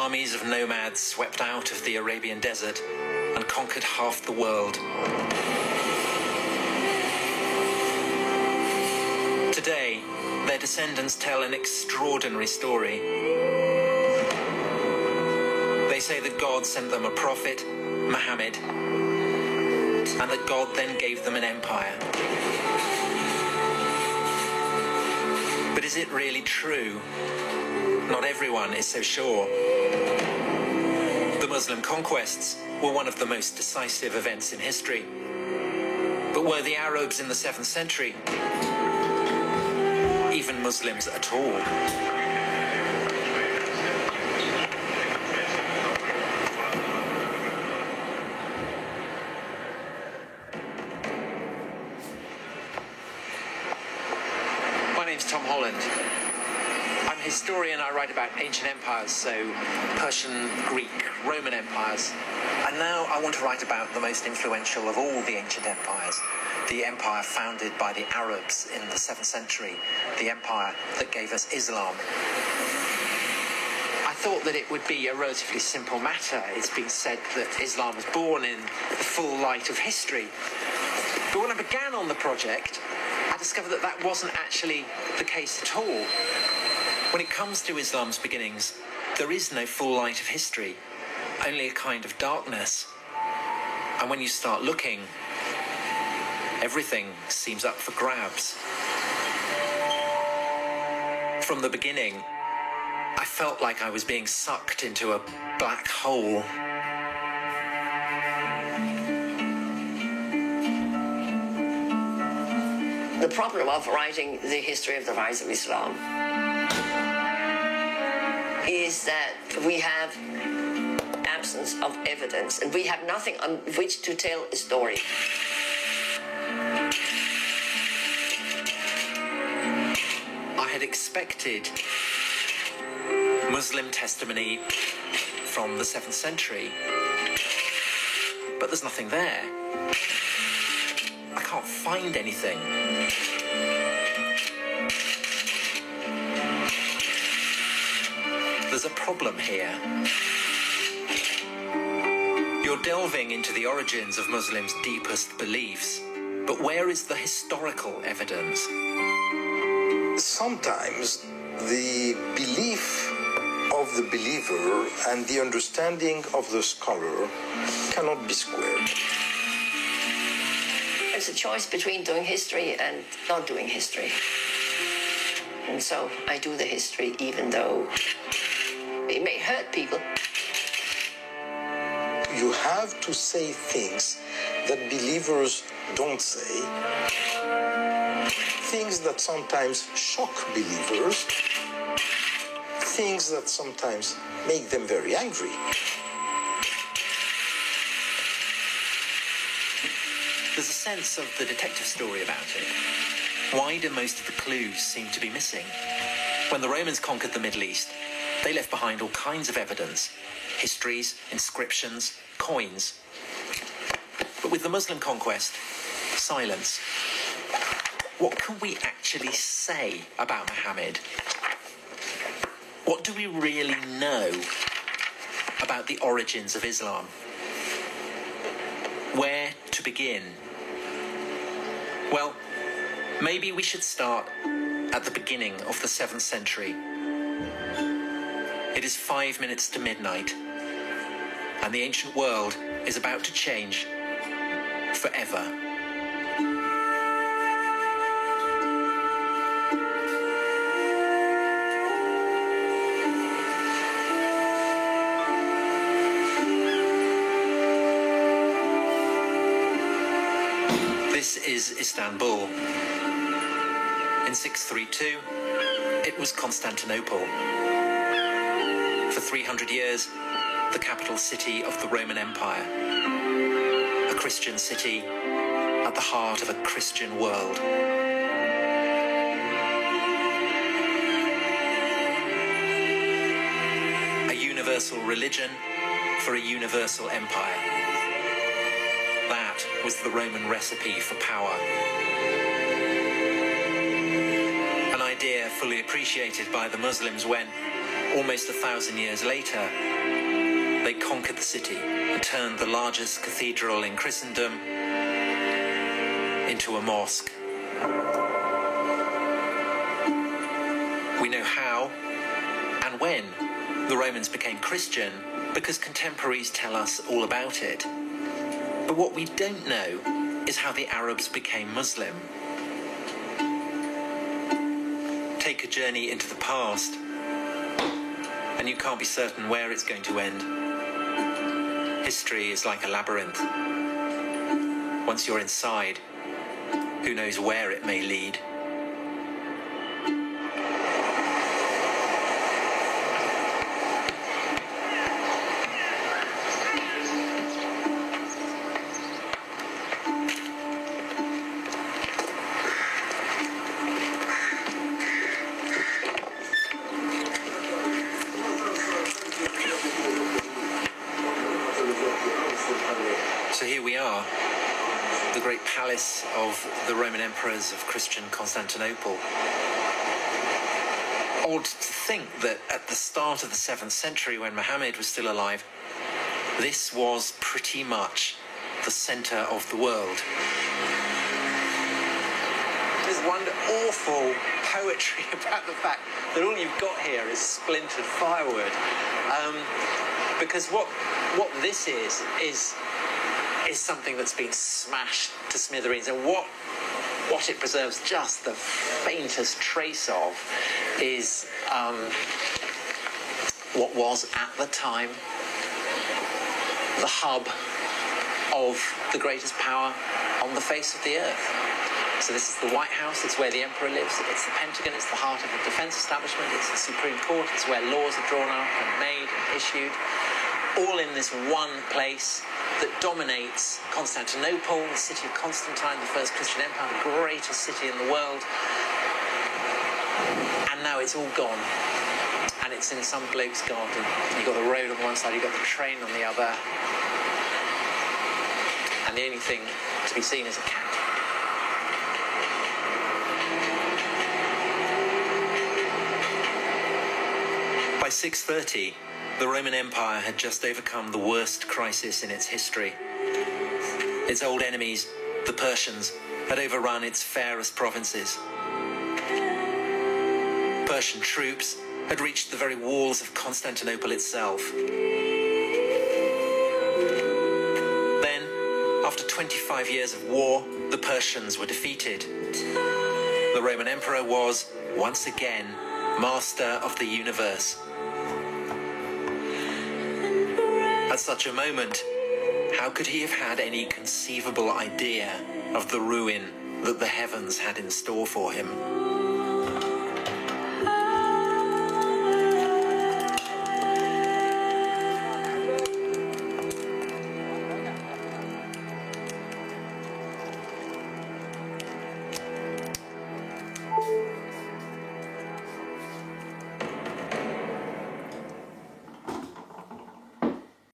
armies of nomads swept out of the Arabian desert and conquered half the world. Today, their descendants tell an extraordinary story. They say that God sent them a prophet, Muhammad, and that God then gave them an empire. But is it really true? Not everyone is so sure. The Muslim conquests were one of the most decisive events in history. But were the Arabs in the 7th century even Muslims at all? My name's Tom Holland. I'm a historian. I write about ancient empires, so Persian, Greek, Roman empires. And now I want to write about the most influential of all the ancient empires, the empire founded by the Arabs in the 7th century, the empire that gave us Islam. I thought that it would be a relatively simple matter. It's been said that Islam was born in the full light of history. But when I began on the project, I discovered that that wasn't actually the case at all. When it comes to Islam's beginnings, there is no full light of history, only a kind of darkness. And when you start looking, everything seems up for grabs. From the beginning, I felt like I was being sucked into a black hole. The problem of writing the history of the rise of Islam is that we have absence of evidence and we have nothing on which to tell a story. I had expected Muslim testimony from the 7th century, but there's nothing there. I can't find anything. There's a problem here. You're delving into the origins of Muslims' deepest beliefs, but where is the historical evidence? Sometimes the belief of the believer and the understanding of the scholar cannot be squared. It's a choice between doing history and not doing history. And so I do the history even though it may hurt people. You have to say things that believers don't say, things that sometimes shock believers, things that sometimes make them very angry. There's a sense of the detective story about it. Why do most of the clues seem to be missing? When the Romans conquered the Middle East, they left behind all kinds of evidence: histories, inscriptions, coins. But with the Muslim conquest, silence. What can we actually say about Muhammad? What do we really know about the origins of Islam? Where to begin? Well, maybe we should start at the beginning of the 7th century. It is 5 minutes to midnight, and the ancient world is about to change forever. This is Istanbul. In 632, it was Constantinople. For 300 years, the capital city of the Roman Empire. A Christian city at the heart of a Christian world. A universal religion for a universal empire. That was the Roman recipe for power. An idea fully appreciated by the Muslims when, almost 1,000 years later, they conquered the city and turned the largest cathedral in Christendom into a mosque. We know how and when the Romans became Christian because contemporaries tell us all about it. But what we don't know is how the Arabs became Muslim. Take a journey into the past, and you can't be certain where it's going to end. History is like a labyrinth. Once you're inside, who knows where it may lead? So here we are, the great palace of the Roman emperors of Christian Constantinople. Odd to think that at the start of the 7th century, when Muhammad was still alive, this was pretty much the centre of the world. There's one awful poetry about the fact that all you've got here is splintered firewood. Because what this is something that's been smashed to smithereens, and what it preserves just the faintest trace of is what was at the time the hub of the greatest power on the face of the earth. So this is the White House, it's where the emperor lives, it's the Pentagon, it's the heart of the defense establishment, it's the Supreme Court, it's where laws are drawn up and made and issued, all in this one place that dominates Constantinople, the city of Constantine, the first Christian empire, the greatest city in the world. And now it's all gone. And it's in some bloke's garden. You've got the road on one side, you've got the train on the other. And the only thing to be seen is a cat. By 630, the Roman Empire had just overcome the worst crisis in its history. Its old enemies, the Persians, had overrun its fairest provinces. Persian troops had reached the very walls of Constantinople itself. Then, after 25 years of war, the Persians were defeated. The Roman Emperor was, once again, master of the universe. At such a moment, how could he have had any conceivable idea of the ruin that the heavens had in store for him?